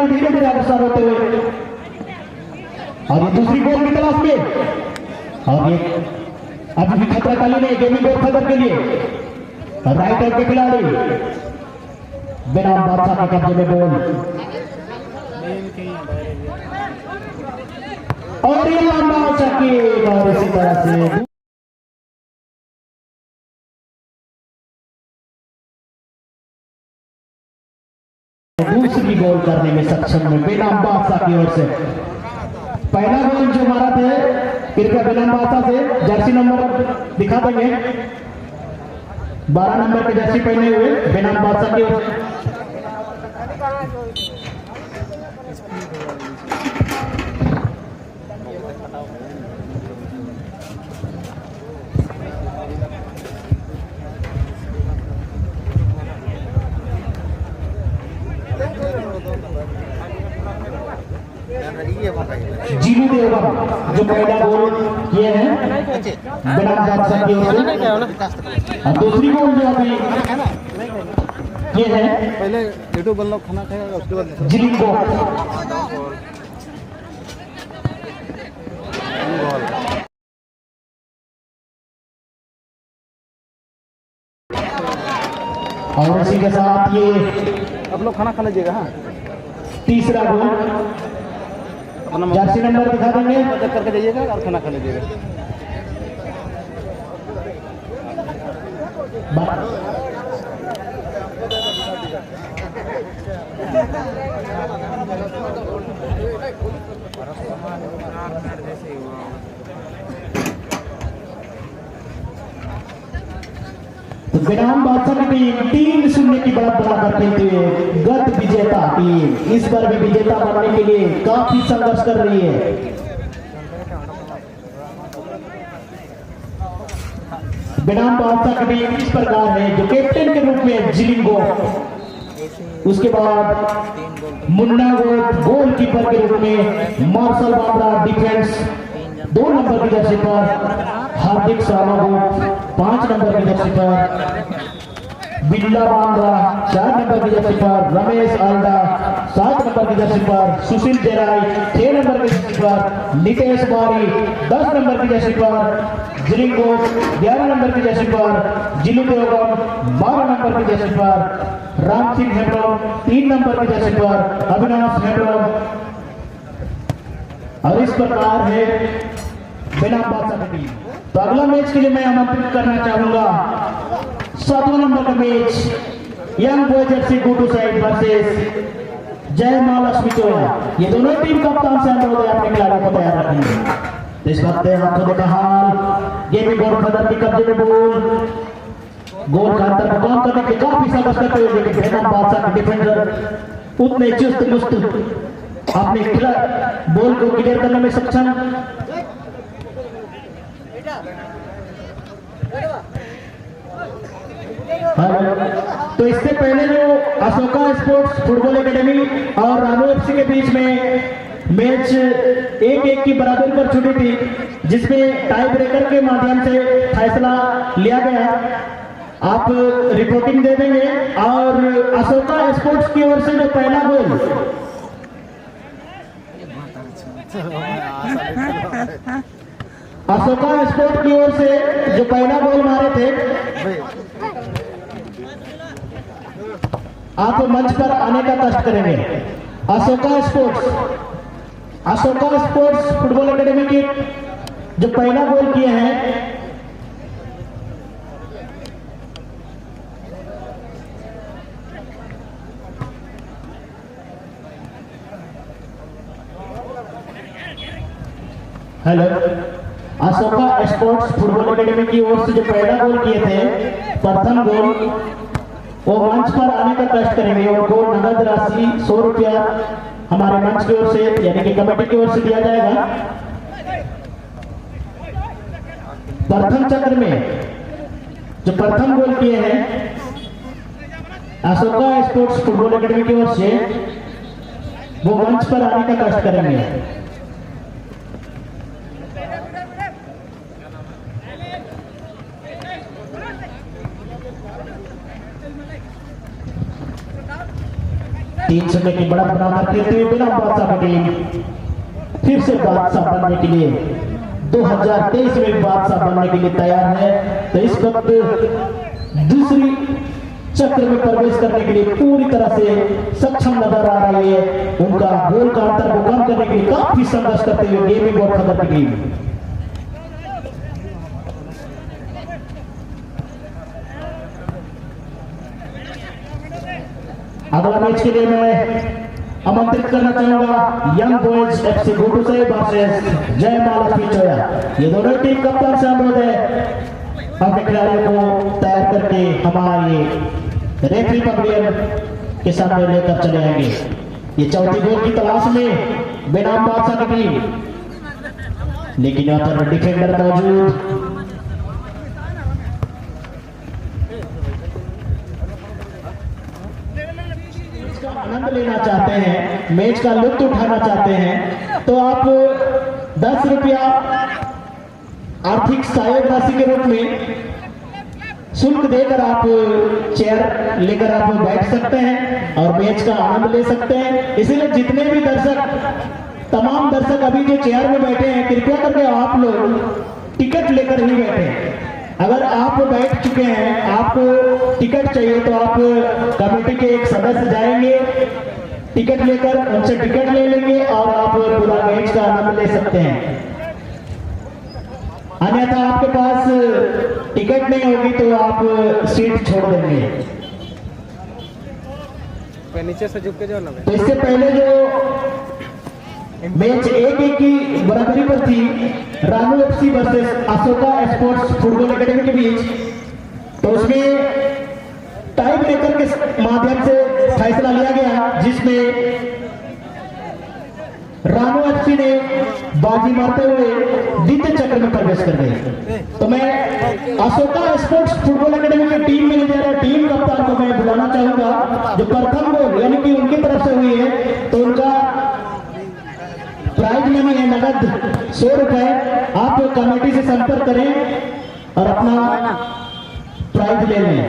खिलाड़ी धीरे धीरे अग्रसर होते हुए और ये दूसरी गोल की तलाश में और ये अभी भी खतरा कालीन है गेमिंग गोल खतर के लिए राइट हैंड के खिलाड़ी बेनाम बादशाह के कब्जे में बॉल और ये लंबा चक्की और इसी तरह से दूसरी गोल करने में सक्षम है बेनाम बादशाह की ओर से। पहला गोल जो मारा थे कृपया बेनाम बादशाह से जर्सी नंबर दिखा देंगे 12 नंबर के जर्सी पहने हुए बेनाम बादशाह की ओर से। जीलू देवगन जो पहला गोल किए हैं बेनाम बादशाह की ओर से और दूसरी गोल जो अभी ये है पहले यूट्यूब वालों खाना खाएगा उसके बाद जिलिंगो और इसी के साथ ये आप लोग खाना खा लीजिएगा। हाँ तीसरा गोल जर्सी नंबर दिखा देंगे चेक करके जाइएगा और खाना खा लीजिएगा। तो बेनाम बादशाह की टीम 3-0 की बढ़त बनाकर खेलते हुए गत विजेता टीम इस बार भी विजेता बनने के लिए काफी संघर्ष कर रही है। बेनाम बादशाह की टीम इस प्रकार है जो कैप्टन के रूप में जिलिंगो, उसके बाद मुन्ना गोलकीपर के रूप में मार्शल बाबरा डिफेंस 2 नंबर की जर्सी पर, हार्दिक सामागो 5 नंबर की जर्सी पर, बिल्ला बांद्रा 4 नंबर की जर्सी पर, रमेश आल्डा 7 नंबर की जर्सी पर, सुशील देराई 6 नंबर की जर्सी पर, नितेश बारी 10 नंबर की जर्सी पर, जिलिंगो 11 नंबर की जर्सी पर, जिलू देवगन 12 नंबर की जर्सी पर, राम सिंह हेम्ब्रम 3 नंबर की जर्सी पर, अविनाश हेम्ब्रम। और इस प्रकार है बेनाम बादशाह की टीम। तो अगला मैच के लिए मैं आमंत्रित करना चाहूंगा 7वां नंबर का मैच यंग बॉय जर्सी गुडू साइड वर्सेस जय मां लक्ष्मी चोया। ये दोनों टीम कप्तान से अनुरोध है अपने खिलाड़ियों को तैयार रखेंगे। इस वक्त हाथों का हाल गेमिंग गोल खदर की कब्जे में गोल का अंतर को कम करने के काफी संघर्ष करते हुए लेकिन बेनाम बादशाह के डिफेंडर उतने चुस्त मुस्त अपने बॉल को क्लियर करने में सक्षम। तो इससे पहले जो अशोका स्पोर्ट्स फुटबॉल एकेडमी और रानू एफसी के बीच में मैच 1-1 की बराबरी पर छूटी थी, जिसमें टाई ब्रेकर के माध्यम से फैसला लिया गया। आप रिपोर्टिंग दे देंगे। और अशोका स्पोर्ट्स की ओर से जो पहला गोल अशोका स्पोर्ट्स की ओर से जो पहला गोल मारे थे, आप मंच पर आने का कष्ट करेंगे। अशोका स्पोर्ट्स फुटबॉल एकेडमी की जो पहला गोल किए हैं hello, Ashoka sports football academy की ओर से जो पहला गोल किए थे, प्रथम गोल वो मंच पर आने का कष्ट करेंगे और गोल नगद राशि 100 रुपया हमारे मंच की ओर से यानी कि कमेटी की ओर से दिया जाएगा। प्रथम चक्र में जो प्रथम गोल किए हैं अशोका स्पोर्ट्स फुटबॉल एकेडमी की ओर से, वो मंच पर आने का कष्ट करेंगे। 3-0 की बढ़त बनाकर खेलते हुए बेनाम बादशाह की टीम फिर से बादशाह बनने के लिए 2023 में बादशाह बनने के लिए तैयार है। तो इस वक्त दूसरी चक्र में प्रवेश करने के लिए पूरी तरह से सक्षम नजर आ रही है। उनका गोल का अंतर को कम करने के लिए काफी संघर्ष करते हुए गेमिंग और खबर की टीम। अगला मैच के लिए मैं आमंत्रित करना चाहूंगा यंग बॉयज एफसी गुटुसाई वर्सेस जयमाला पिचोया। ये दोनों टीम कप्तान से अनुरोध है अपने खिलाड़ियों को तैयार करके हमारे रेफरी पवेलियन के सामने लेकर चले आएंगे। ये चौथी गोल की तलाश में बेनाम बादशाह की टीम, लेकिन यहाँ पर डिफेंडर मौजूद। आनंद लेना चाहते हैं, मैच का लुत्फ उठाना चाहते हैं तो आप 10 रुपया आर्थिक सहायक राशि के रूप में शुल्क देकर आप चेयर लेकर आप बैठ सकते हैं और मैच का आनंद ले सकते हैं। इसीलिए जितने भी तमाम दर्शक अभी जो चेयर में बैठे हैं, कृपया करके आप लोग टिकट लेकर ही बैठे। अगर आप बैठ चुके हैं, आपको टिकट चाहिए तो आप कमेटी के एक सदस्य जाएंगे, टिकट लेकर उनसे टिकट ले लेंगे और आप पूरा मैच का आनंद ले सकते हैं। अन्यथा आपके पास टिकट नहीं होगी तो आप सीट छोड़ देंगे। नीचे से झुक के जाओ ना। तो इससे पहले जो मैच 1-1 की बराबरी पर थी Ranu FC versus Ashoka sports football academy के बीच, तो उसमें टाई ब्रेकर के माध्यम से फैसला लिया गया जिसमें रानू एफसी ने बाजी मारते हुए द्वितीय चक्र में प्रवेश कर गए। तो मैं अशोका स्पोर्ट्स फुटबॉल एकेडमी की टीम मैनेजर और टीम कप्तान को मैं बुलाना चाहूंगा। जो प्रथम गोल यानी कि उनकी तरफ से हुई है तो उनका प्राइज मनी है नगद 100 रुपए। आप कमेटी से संपर्क करें और अपना प्राइज ले लें।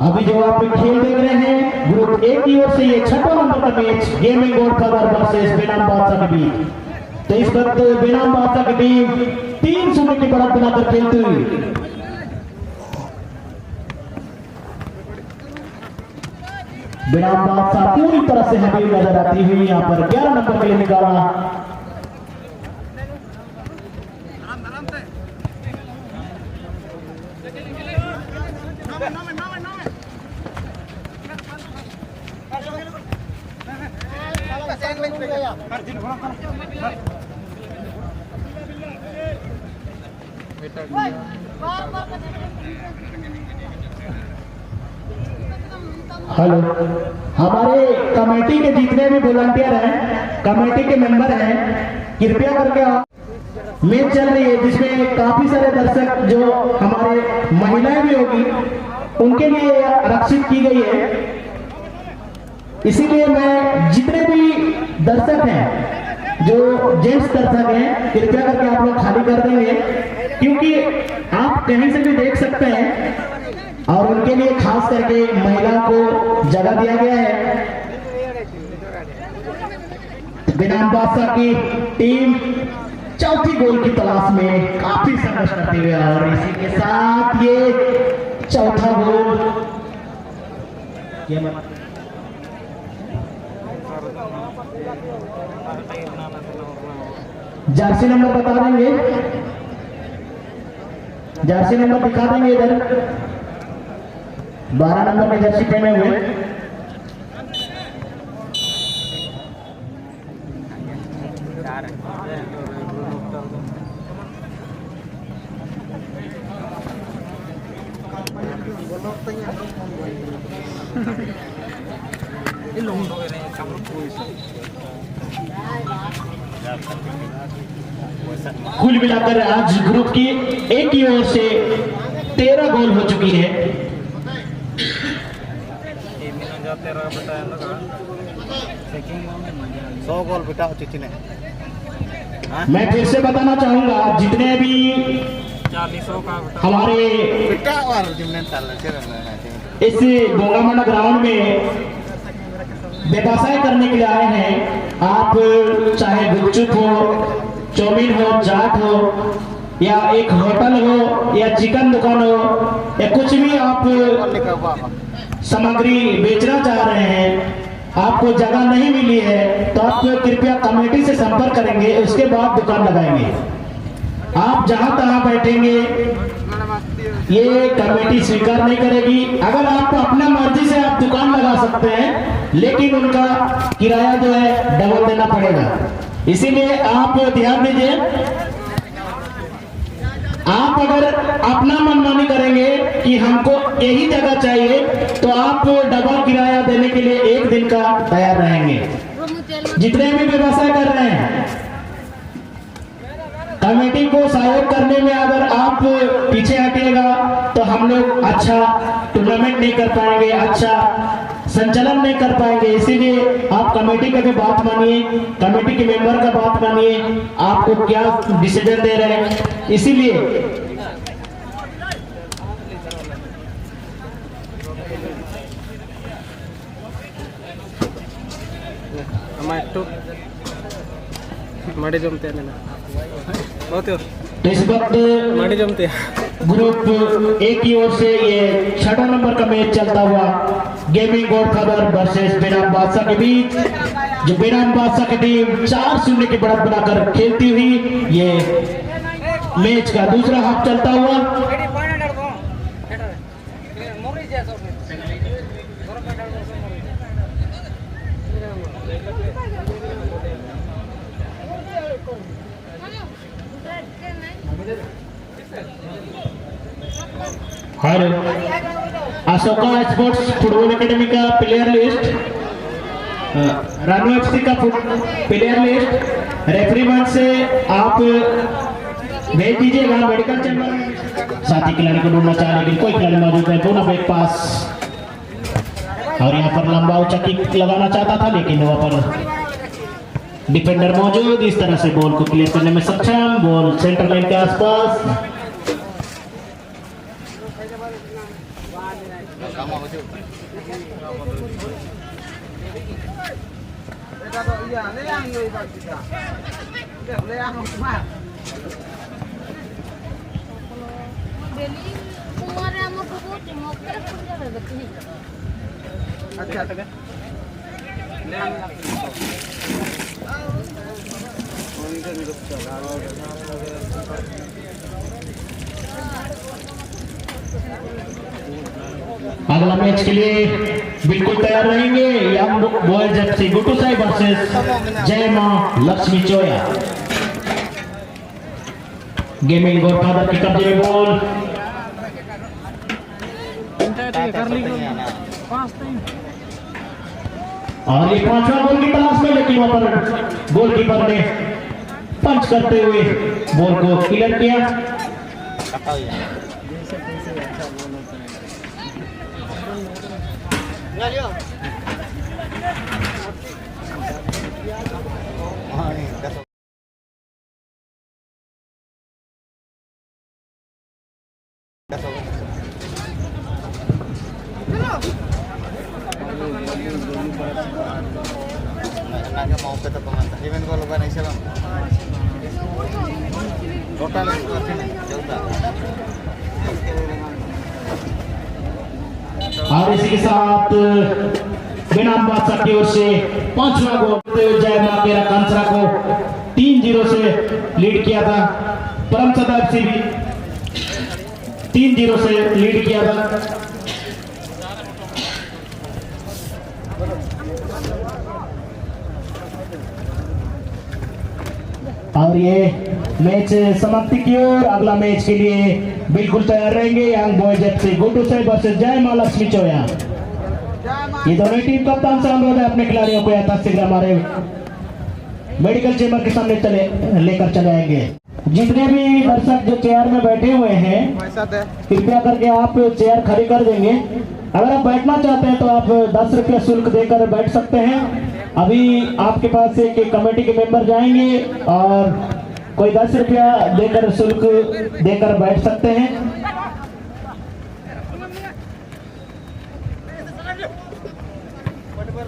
अभी जो आप खेल देख रहे हैं ग्रुप ए की ओर से ये 6वां नंबर का मैच गेमिंग गॉडफादर वर्सेस बेनाम बादशाह के बीच। तो इस वक्त बेनाम बादशाह की टीम 3-0 की बढ़त बनाकर खेलती हुई बेनाम बादशाह पूरी तरह से हमें नजर आती हुई यहाँ पर 11 नंबर के लिए निकाला। हेलो, हमारे कमेटी के जितने भी वॉलंटियर हैं, कमेटी के मेंबर हैं, कृपया करके मैच चल रही है जिसमें काफी सारे दर्शक जो हमारे महिलाएं भी होगी उनके लिए आरक्षित की गई है। इसीलिए मैं जितने भी दर्शक हैं जो जेंट्स दर्शक हैं कृपया करके आप लोग खाली कर देंगे, क्योंकि आप कहीं से भी देख सकते हैं और उनके लिए खास करके महिलाओं को जगह दिया गया है। बेनाम बादशाह की टीम चौथी गोल की तलाश में काफी संघर्ष करते हुए और इसी के साथ ये चौथा गोल जर्सी नंबर बता देंगे, जर्सी नंबर दिखा देंगे इधर 12 नंबर के जर्सी पहने हुए। कुल मिलाकर आज ग्रुप की एक की ओर से 13 गोल हो चुकी है। 100 गोल बेटा चिची ने। मैं फिर से बताना चाहूंगा जितने भी हमारे इस गोगामंडा ग्राउंड में व्यवसाय करने के लिए आए हैं। आप चाहे गुपचुप हो, चाउमीन हो, चाट हो, या एक होटल हो, या चिकन दुकान हो, या कुछ भी आप सामग्री बेचना चाह रहे हैं, आपको जगह नहीं मिली है, तो आप कृपया कमेटी से संपर्क करेंगे, उसके बाद दुकान लगाएंगे। आप जहां तहां बैठेंगे, ये कमेटी स्वीकार नहीं करेगी। अगर आप अपना मर्जी से आप दुकान लगा सकते हैं, लेकिन उनका किराया जो है डबल देना पड़ेगा। इसीलिए आप ध्यान दीजिए, आप अगर अपना मनमानी करेंगे कि हमको यही जगह चाहिए, तो आप डबल किराया देने के लिए एक दिन का तैयार रहेंगे। जितने भी व्यवसाय कर रहे हैं, कमेटी को सहयोग करने में अगर आप पीछे हटिएगा तो हम लोग अच्छा टूर्नामेंट नहीं कर पाएंगे, अच्छा संचालन नहीं कर पाएंगे। इसीलिए आप कमेटी का भी बात मानिए, कमेटी के मेंबर का बात मानिए, आपको क्या डिसीजन दे रहे हैं। इसीलिए माड़ी जमते हैं ना बहुत ही तो इस वक्त माड़ी जमते हैं। ग्रुप ए की ओर से ये 6वां नंबर का मैच चलता हुआ गेमिंग गॉडफादर वर्सेस बेनाम बादशाह के बीच, जो बेनाम बादशाह की टीम 4-0 की बढ़त बनाकर खेलती हुई ये मैच का दूसरा हाफ चलता हुआ। और अशोका स्पोर्ट्स फुटबॉल एकेडमी का प्लेयर लिस्ट, रानू एफसी का प्लेयर लिस्ट रेफरी मंच से आप भेज दीजिएगा मेडिकल चैम्बर। साथी खिलाड़ी को ढूंढना चाह लेकिन कोई खिलाड़ी मौजूद है, दोनों बैक पास, और यहाँ पर लंबा ऊंचा किक लगाना चाहता था लेकिन वहां पर डिफेंडर मौजूद, इस तरह से बॉल को क्लियर करने में सक्षम। बॉल सेंटर लाइन के आसपास, अगला मैच के लिए बिल्कुल तैयार रहेंगे यंग बॉयज एफसी गुटुसाई वर्सेस जय मां लक्ष्मी चोया। गेमिंग गॉडफादर की कब्जे में बॉल, और ये 5वां गोल की तलाश में, लेकिन वहां पर गोलकीपर ने पंच करते हुए बॉल को क्लियर किया। mau ke pemantau event kalau bukan Islam total jauh tak. और इसी के साथ बेनाम बादशाह की ओर से 5वां गोल जय मां केरा कांसरा को 3-0 से लीड किया था। परम सदा एफसी भी 3-0 से लीड किया था। और ये मैच समाप्ति की ओर, अगला मैच के लिए बिल्कुल तैयार रहेंगे यंग बॉयज एफसी गुटुसाई वर्सेस जय मां लक्ष्मी चोया। ये दोनों टीम कप्तान से अनुरोध है अपने खिलाड़ियों को यथाशीघ्र हमारे मेडिकल चेंबर के सामने लेकर चले आएंगे। जितने भी दर्शक जो चेयर में बैठे हुए हैं, कृपया करके आप चेयर खड़ी कर देंगे। अगर आप बैठना चाहते हैं तो आप 10 रुपया शुल्क देकर बैठ सकते हैं। अभी आपके पास एक कमेटी के मेंबर जाएंगे और कोई 10 रुपया देकर शुल्क देकर बैठ सकते हैं।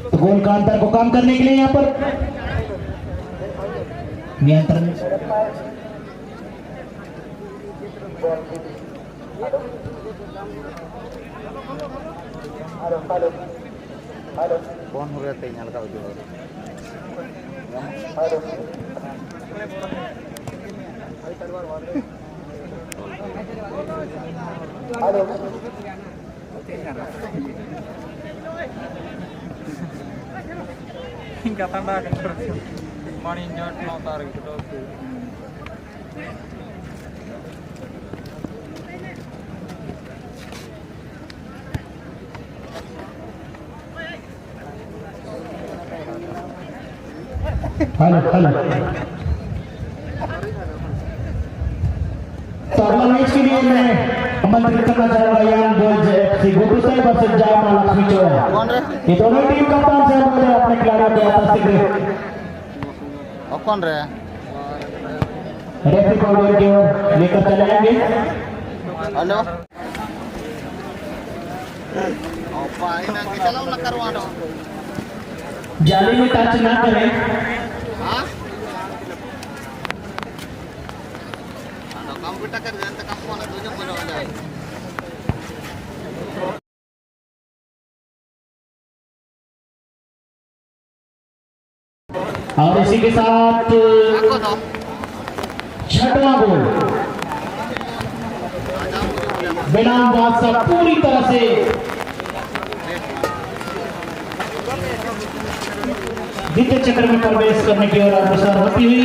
तो गोल का अंतर को कम करने के लिए यहाँ पर नियंत्रण कौन हो रहा था यहाँ का जो ఇంకా తండా మార్నింగ్ జోట్ అవుతారు हेलो हेलो। तो अगला मैच के लिए मैं आमंत्रित करना चाहूंगा यंग बॉयज एफसी गुड्डू साहब वर्सेस जयमा लक्ष्मी चौहान। कौन रे ये दोनों टीम कप्तान साहब बोले अपने खिलाड़ियों के यथाशीघ्र और कौन रे रेफरी कॉर्नर की ओर लेकर चले जाएंगे। हेलो ओपा इन के चलाओ ना करवानो जाली में टच ना करें। हां कंप्यूटर कर देन तो कम फोन तुझे बोलो जाए और इसी के साथ आको तो छठवां गोल बेनाम बादशाह पूरी तरह से द्वितीय चक्र में प्रवेश करने की ओर अग्रसर होती हुई